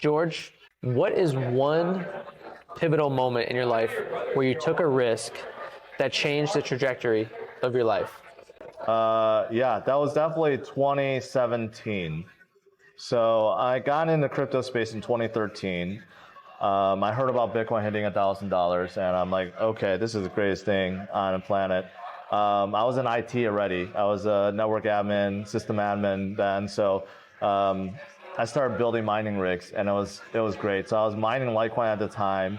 George, what is one pivotal moment in your life where you took a risk that changed the trajectory of your life? Yeah, that was definitely 2017. So I got into crypto space in 2013. I heard about Bitcoin hitting $1,000, and I'm like, okay, this is the greatest thing on the planet. I was in IT already. I was a network admin, system admin then. So I started building mining rigs, and it was great. So I was mining Litecoin at the time,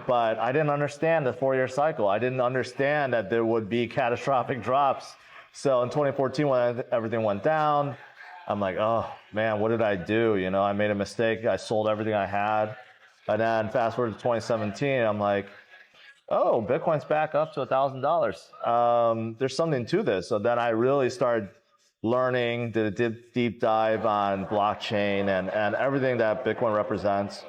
but I didn't understand the 4-year cycle. I didn't understand that there would be catastrophic drops. So in 2014, when everything went down, I'm like, oh man, what did I do? You know, I made a mistake. I sold everything I had. And then fast forward to 2017, I'm like, oh, Bitcoin's back up to $1,000. There's something to this. So then I really started learning, did a deep dive on blockchain and everything that Bitcoin represents.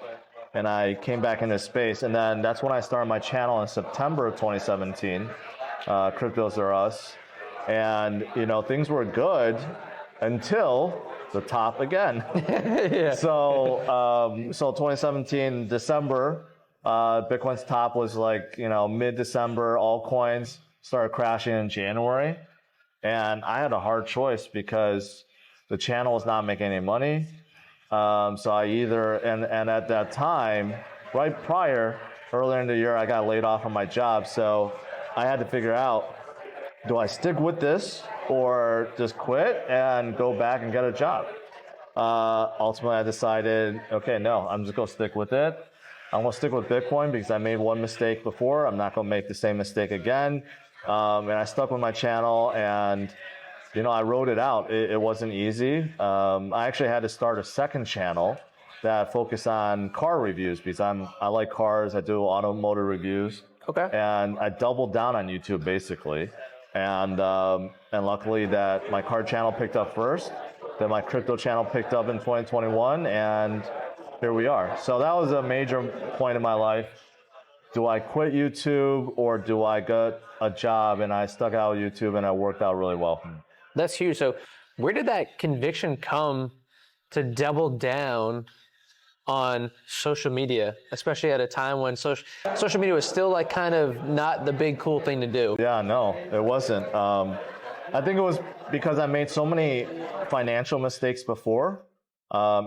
And I came back into space. And then that's when I started my channel in September of 2017, Cryptos Are Us. And, you know, things were good until the top again. Yeah. So 2017, December, Bitcoin's top was like, you know, mid-December, altcoins started crashing in January. And I had a hard choice because the channel was not making any money. So I either, and at that time, right prior, earlier in the year, I got laid off from my job. So I had to figure out, do I stick with this or just quit and go back and get a job? Ultimately, I decided, okay, no, I'm just going to stick with it. I'm going to stick with Bitcoin because I made one mistake before. I'm not going to make the same mistake again. And I stuck with my channel, and you know, I wrote it out. It wasn't easy. I actually had to start a second channel that focused on car reviews because I like cars. I do automotive reviews. Okay. And I doubled down on YouTube basically. And luckily that my car channel picked up first, then my crypto channel picked up in 2021, and here we are. So that was a major point in my life. Do I quit YouTube or do I get a job? And I stuck out with YouTube, and it worked out really well. That's huge. So where did that conviction come to double down on social media, especially at a time when social media was still like kind of not the big cool thing to do? Yeah, no, it wasn't. I think it was because I made so many financial mistakes before,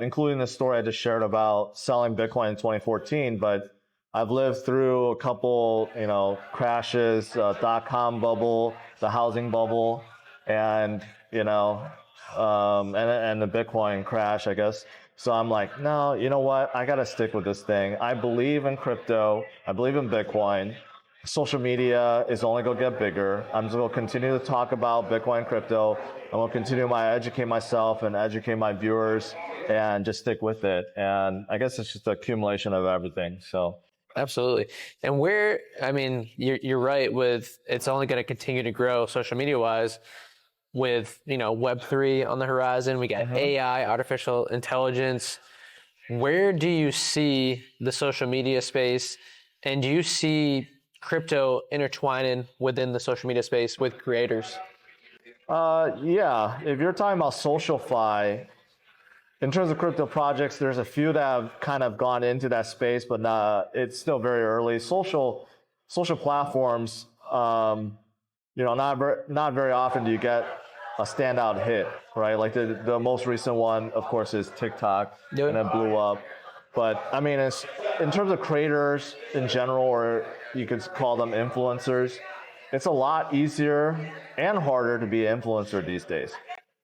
including the story I just shared about selling Bitcoin in 2014. But I've lived through a couple, you know, crashes, dot-com bubble, the housing bubble, and you know, and the Bitcoin crash, I guess. So I'm like, no, you know what? I got to stick with this thing. I believe in crypto. I believe in Bitcoin. Social media is only going to get bigger. I'm just going to continue to talk about Bitcoin and crypto. I'm going to continue to educate myself and educate my viewers and just stick with it. And I guess it's just the accumulation of everything. So. Absolutely. And where, I mean, you're right with it's only going to continue to grow social media wise. With, you know, Web3 on the horizon, we got AI, artificial intelligence. Where do you see the social media space, and do you see crypto intertwining within the social media space with creators? Yeah, if you're talking about SocialFi, in terms of crypto projects, there's a few that have kind of gone into that space, but it's still very early. Social platforms, you know, not very often do you get a standout hit, right? Like the most recent one, of course, is TikTok, and it blew up. But I mean, it's in terms of creators in general, or you could call them influencers, it's a lot easier and harder to be an influencer these days.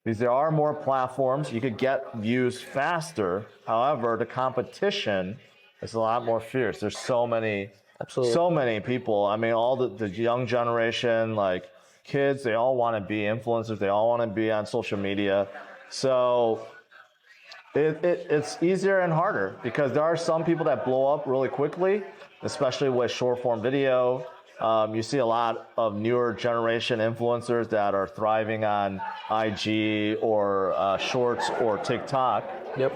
Because there are more platforms, you could get views faster. However, the competition is a lot more fierce. There's so many people. I mean, all the young generation, like kids, they all want to be influencers. They all want to be on social media. So it's easier and harder because there are some people that blow up really quickly, especially with short form video. You see a lot of newer generation influencers that are thriving on IG or Shorts or TikTok. Yep.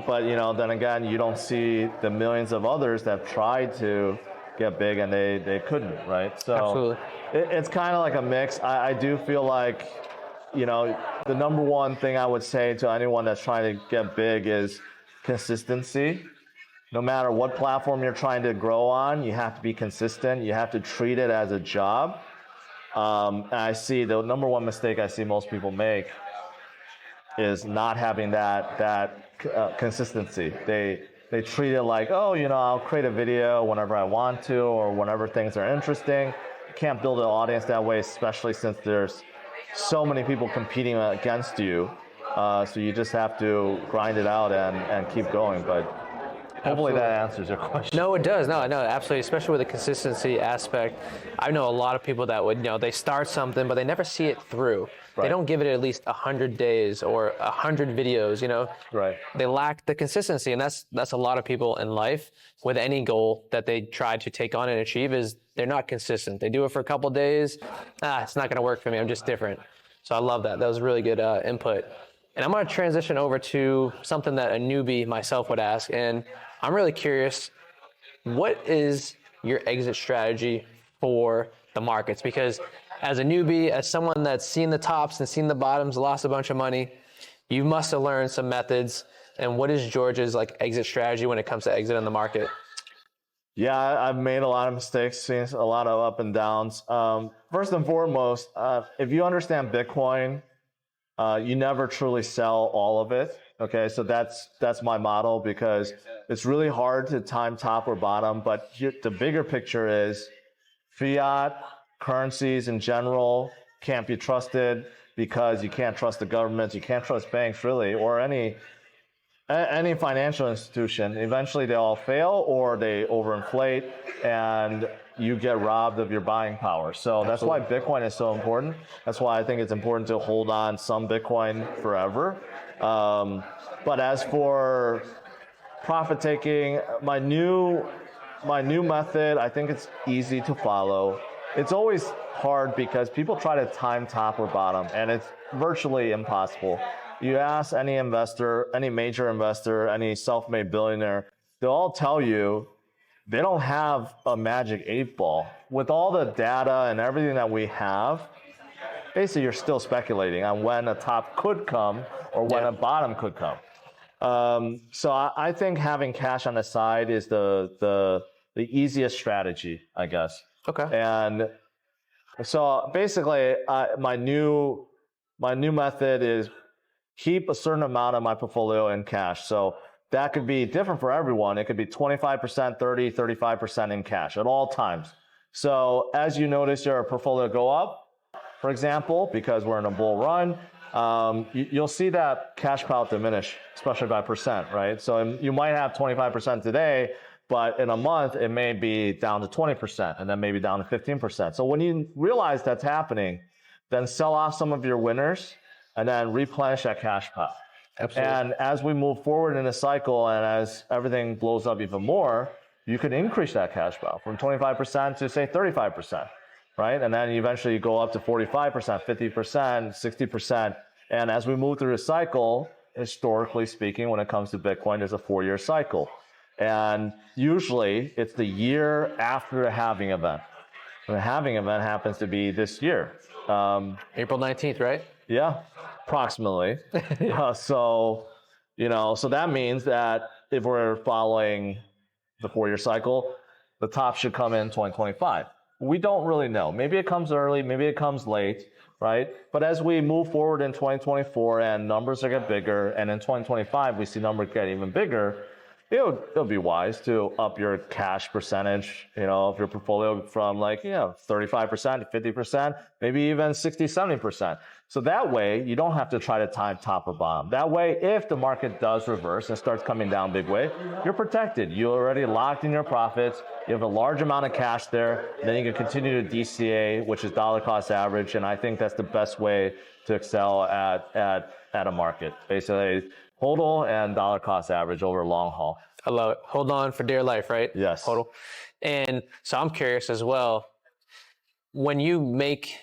But you know, then again, you don't see the millions of others that tried to get big and they couldn't, right? So absolutely. It's kind of like a mix. I do feel like the number one thing I would say to anyone that's trying to get big is consistency. No matter what platform you're trying to grow on, you have to be consistent. You have to treat it as a job. And I see the number one mistake I see most people make is not having that consistency. They treat it like, oh, I'll create a video whenever I want to or whenever things are interesting. You can't build an audience that way, especially since there's so many people competing against you. So you just have to grind it out and keep going. But hopefully that answers your question. No, it does. No, absolutely. Especially with the consistency aspect. I know a lot of people that would, they start something, but they never see it through. Right. They don't give it at least 100 days or 100 videos, Right. They lack the consistency. And that's a lot of people in life with any goal that they try to take on and achieve is they're not consistent. They do it for a couple of days. It's not going to work for me. I'm just different. So I love that. That was really good input. And I'm going to transition over to something that a newbie myself would ask. And I'm really curious, what is your exit strategy for the markets? Because as a newbie, as someone that's seen the tops and seen the bottoms, lost a bunch of money, you must have learned some methods. And what is George's exit strategy when it comes to exit in the market? Yeah, I've made a lot of mistakes, seen a lot of up and downs. First and foremost, if you understand Bitcoin, you never truly sell all of it. Okay, so that's my model because it's really hard to time top or bottom. But the bigger picture is fiat currencies in general can't be trusted because you can't trust the governments, you can't trust banks really, or any financial institution. Eventually they all fail or they overinflate and you get robbed of your buying power. So that's why Bitcoin is so important. That's why I think it's important to hold on some Bitcoin forever. But as for profit taking, my new method, I think it's easy to follow. It's always hard because people try to time top or bottom, and it's virtually impossible. You ask any investor, any major investor, any self-made billionaire, they'll all tell you they don't have a magic 8-ball. With all the data and everything that we have, basically you're still speculating on when a top could come or when a bottom could come. So I think having cash on the side is the easiest strategy, I guess. Okay. And so basically, my new method is keep a certain amount of my portfolio in cash. So that could be different for everyone. It could be 25%, 30, 35% in cash at all times. So as you notice your portfolio go up, for example, because we're in a bull run, you'll see that cash pile diminish, especially by percent, right? So you might have 25% today, but in a month, it may be down to 20% and then maybe down to 15%. So when you realize that's happening, then sell off some of your winners and then replenish that cash pile. Absolutely. And as we move forward in the cycle and as everything blows up even more, you can increase that cash pile from 25% to say 35%, right? And then eventually you go up to 45%, 50%, 60%. And as we move through the cycle, historically speaking, when it comes to Bitcoin, there's a 4-year cycle. And usually it's the year after the halving event. And the halving event happens to be this year. April 19th, right? Yeah, approximately. So that means that if we're following the 4-year cycle, the top should come in 2025. We don't really know. Maybe it comes early, maybe it comes late, right? But as we move forward in 2024 and numbers are get bigger, and in 2025 we see numbers get even bigger, it'll be wise to up your cash percentage, of your portfolio from 35% to 50%, maybe even 60, 70%. So that way you don't have to try to time top or bottom. That way, if the market does reverse and starts coming down big way, you're protected. You're already locked in your profits. You have a large amount of cash there. Then you can continue to DCA, which is dollar cost average. And I think that's the best way to excel at a market. Basically, HODL and dollar cost average over long haul. I love it. Hold on for dear life, right? Yes. HODL. And so I'm curious as well, when you make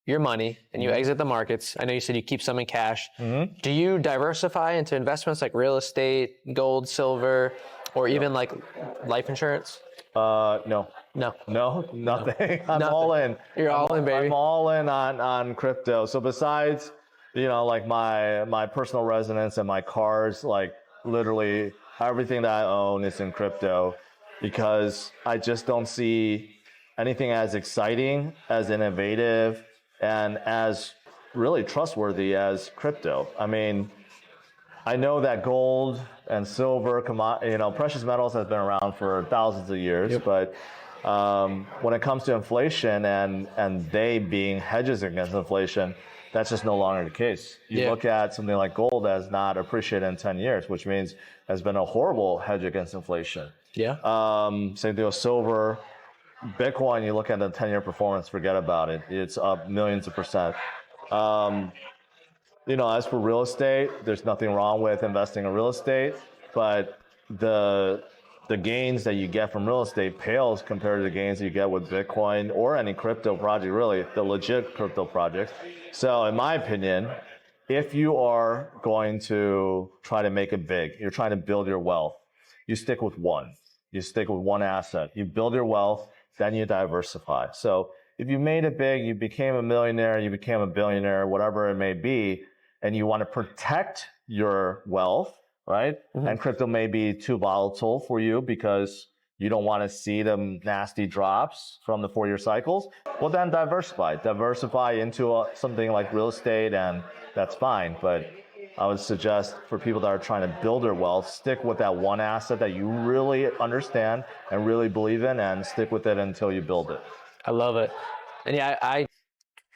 your money and you exit the markets, I know you said you keep some in cash. Mm-hmm. Do you diversify into investments like real estate, gold, silver, or even like life insurance? No, nothing. I'm all in. You're all in, baby. I'm all in on crypto. So besides like my personal residence and my cars, like literally everything that I own is in crypto because I just don't see anything as exciting, as innovative, and as really trustworthy as crypto. I mean, I know that gold and silver, precious metals has been around for thousands of years, but when it comes to inflation and they being hedges against inflation, that's just no longer the case. You look at something like gold has not appreciated in 10 years, which means has been a horrible hedge against inflation. Yeah. Same thing with silver. Bitcoin, you look at the 10-year performance, forget about it. It's up millions of percent. As for real estate, there's nothing wrong with investing in real estate, but the gains that you get from real estate pales compared to the gains that you get with Bitcoin or any crypto project, really, the legit crypto projects. So in my opinion, if you are going to try to make it big, you're trying to build your wealth, you stick with one. You stick with one asset. You build your wealth, then you diversify. So if you made it big, you became a millionaire, you became a billionaire, whatever it may be, and you want to protect your wealth, right? Mm-hmm. And crypto may be too volatile for you because you don't want to see them nasty drops from the 4-year cycles. Well, then diversify into something like real estate, and that's fine. But I would suggest for people that are trying to build their wealth, stick with that one asset that you really understand and really believe in, and stick with it until you build it. I love it. And yeah, I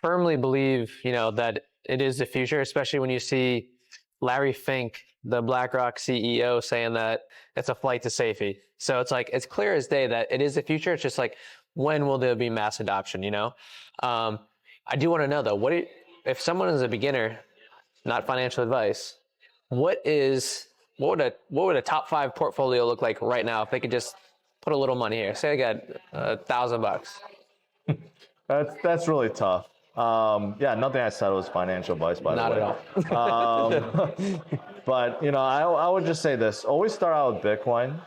firmly believe, that it is the future, especially when you see Larry Fink, the BlackRock CEO, saying that it's a flight to safety. So it's like, it's clear as day that it is the future. It's just like, when will there be mass adoption, I do want to know though, if someone is a beginner, not financial advice, what would a top 5 portfolio look like right now if they could just put a little money here? Say I got $1,000. That's really tough. Nothing I said was financial advice, by the way. Not at all. But, I would just say this. Always start out with Bitcoin.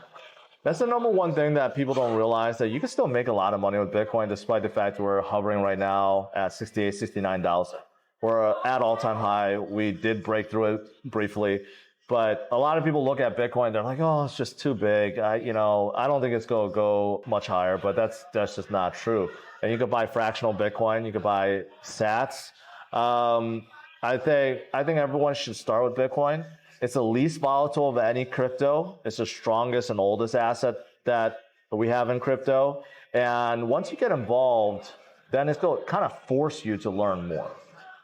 That's the number one thing that people don't realize, that you can still make a lot of money with Bitcoin despite the fact that we're hovering right now at 68, 69,000. We're at all-time high. We did break through it briefly. But a lot of people look at Bitcoin, they're like, oh, it's just too big. I don't think it's going to go much higher, but that's just not true. And you could buy fractional Bitcoin, you could buy sats. I think everyone should start with Bitcoin. It's the least volatile of any crypto. It's the strongest and oldest asset that we have in crypto. And once you get involved, then it's going to kind of force you to learn more.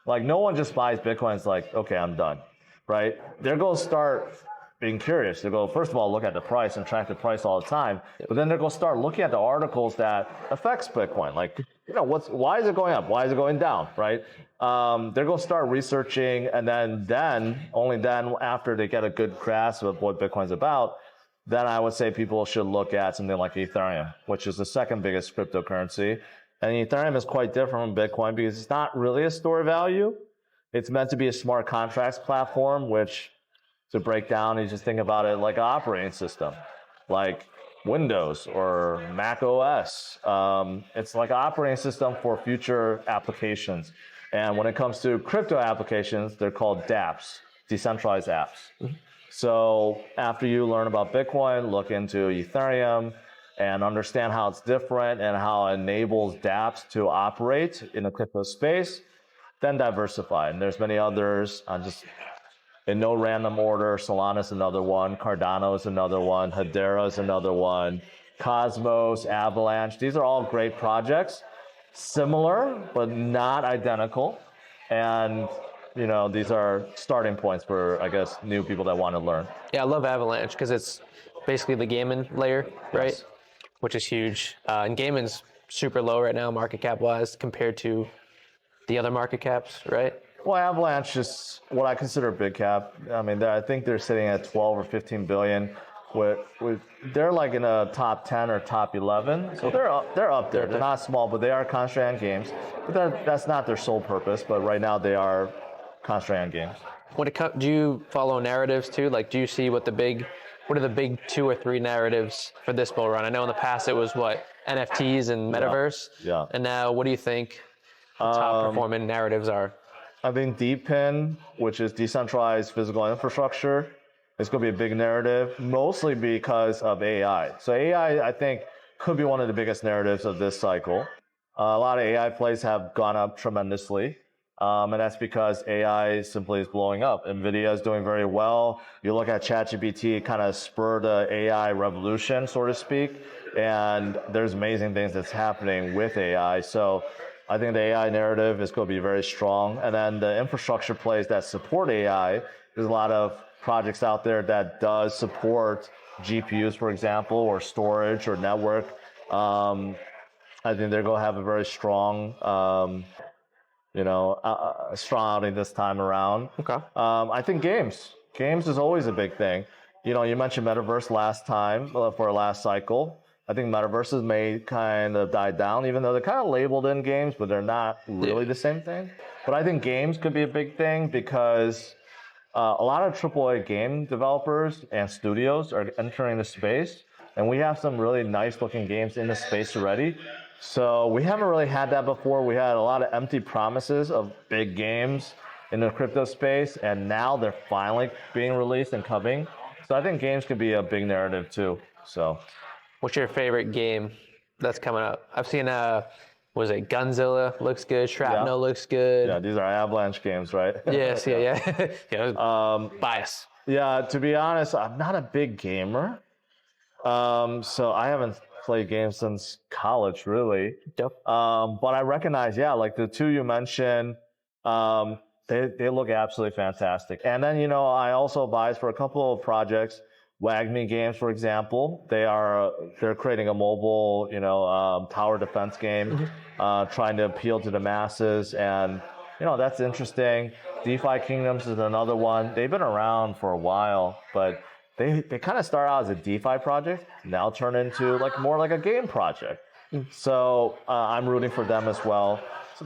Like, no one just buys Bitcoin and is like, okay, I'm done, right? They're going to start being curious. They go, first of all, look at the price and track the price all the time. But then they're going to start looking at the articles that affects Bitcoin. Like, why is it going up? Why is it going down, right? They're going to start researching, and only then, after they get a good grasp of what Bitcoin's about, then I would say people should look at something like Ethereum, which is the second biggest cryptocurrency. And Ethereum is quite different from Bitcoin because it's not really a store of value. It's meant to be a smart contracts platform, which, to break down, you just think about it like an operating system, like Windows or Mac OS. It's like an operating system for future applications. And when it comes to crypto applications, they're called dApps, decentralized apps. Mm-hmm. So after you learn about Bitcoin, look into Ethereum and understand how it's different and how it enables dApps to operate in the crypto space, then diversify. And there's many others. Just in no random order, Solana's another one, Cardano's another one, Hedera's another one, Cosmos, Avalanche. These are all great projects, similar but not identical. And these are starting points for, I guess, new people that want to learn. Yeah, I love Avalanche because it's basically the gaming layer, right? Yes. Which is huge. And gaming's super low right now, market cap wise, compared to the other market caps, right? Well, Avalanche is what I consider a big cap. I mean, I think they're sitting at 12 or 15 billion. They're like in a top 10 or top 11, so they're up there. They're not small, but they are constrained games. But that's not their sole purpose. But right now, they are constrained games. Do you follow narratives too? Like, do you see what are the big 2 or 3 narratives for this bull run? I know in the past it was NFTs and metaverse. Yeah. And now, what do you think the top performing narratives are? I think DePIN, which is decentralized physical infrastructure, is going to be a big narrative, mostly because of AI. So AI, I think, could be one of the biggest narratives of this cycle. A lot of AI plays have gone up tremendously. And that's because AI simply is blowing up. NVIDIA is doing very well. You look at ChatGPT, it kind of spurred the AI revolution, so to speak. And there's amazing things that's happening with AI. So I think the AI narrative is going to be very strong. And then the infrastructure plays that support AI, there's a lot of projects out there that does support GPUs, for example, or storage or network. I think they're going to have a very strong strong outing this time around. Okay. I think games is always a big thing. You mentioned metaverse last time for our last cycle. I think metaverses may kind of die down, even though they're kind of labeled in games, but they're not really the same thing. But I think games could be a big thing because a lot of AAA game developers and studios are entering the space, and we have some really nice looking games in the space already. So we haven't really had that before. We had a lot of empty promises of big games in the crypto space, and now they're finally being released and coming. So I think games could be a big narrative too. So, what's your favorite game that's coming up? I've seen was it Gunzilla looks good, Shrapnel looks good. Yeah, these are Avalanche games, right? Yes, yeah. Bias. Yeah, to be honest, I'm not a big gamer. So I haven't played games since college, really. Yep. But I recognize, like the two you mentioned, they look absolutely fantastic. And then, I also advise for a couple of projects. WAGMI Games, for example, they're creating a mobile, tower defense game, trying to appeal to the masses, and that's interesting. DeFi Kingdoms is another one. They've been around for a while, but they kind of start out as a DeFi project, now turn into more like a game project. So I'm rooting for them as well. So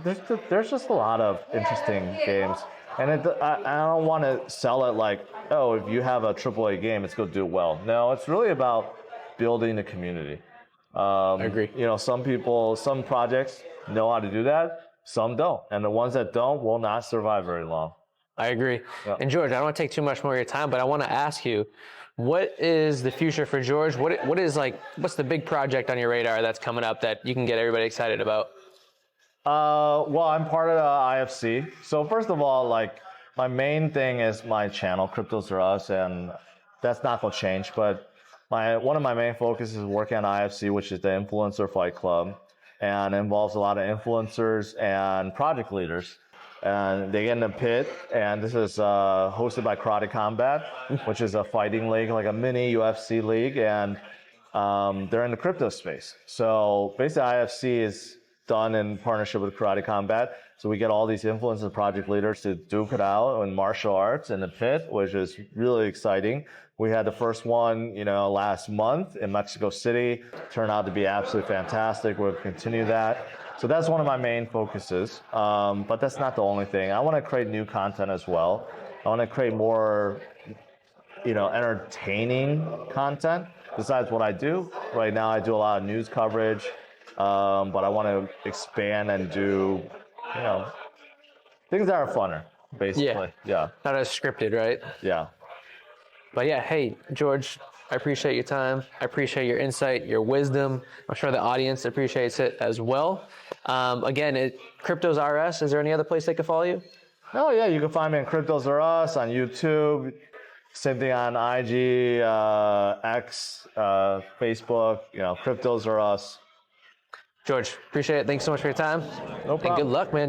there's just a lot of interesting games. And I don't want to sell it like, oh, if you have a AAA game, it's going to do well. No, it's really about building a community. I agree. Some projects know how to do that, some don't. And the ones that don't will not survive very long. I agree. Yeah. And George, I don't want to take too much more of your time, but I want to ask you, what is the future for George? What's the big project on your radar that's coming up that you can get everybody excited about? Well, I'm part of the IFC. So first of all, my main thing is my channel, Cryptos Are Us, and that's not going to change. But one of my main focuses is working on IFC, which is the Influencer Fight Club, and it involves a lot of influencers and project leaders. And they get in a pit, and this is hosted by Karate Combat, which is a fighting league, like a mini UFC league, and they're in the crypto space. So basically, IFC is done in partnership with Karate Combat. So we get all these influencers, project leaders to duke it out in martial arts in the pit, which is really exciting. We had the first one, last month in Mexico City. Turned out to be absolutely fantastic. We'll continue that. So that's one of my main focuses. But that's not the only thing. I want to create new content as well. I want to create more, entertaining content besides what I do. Right now, I do a lot of news coverage. But I want to expand and do, things that are funner, basically. Yeah. Not as scripted, right? Yeah. But yeah, hey, George, I appreciate your time. I appreciate your insight, your wisdom. I'm sure the audience appreciates it as well. Again, Cryptos RS, is there any other place they can follow you? Oh, yeah, you can find me on Cryptos Are Us on YouTube. Same thing on IG, X, Facebook, Cryptos Are Us. George, appreciate it. Thanks so much for your time. No problem. And good luck, man.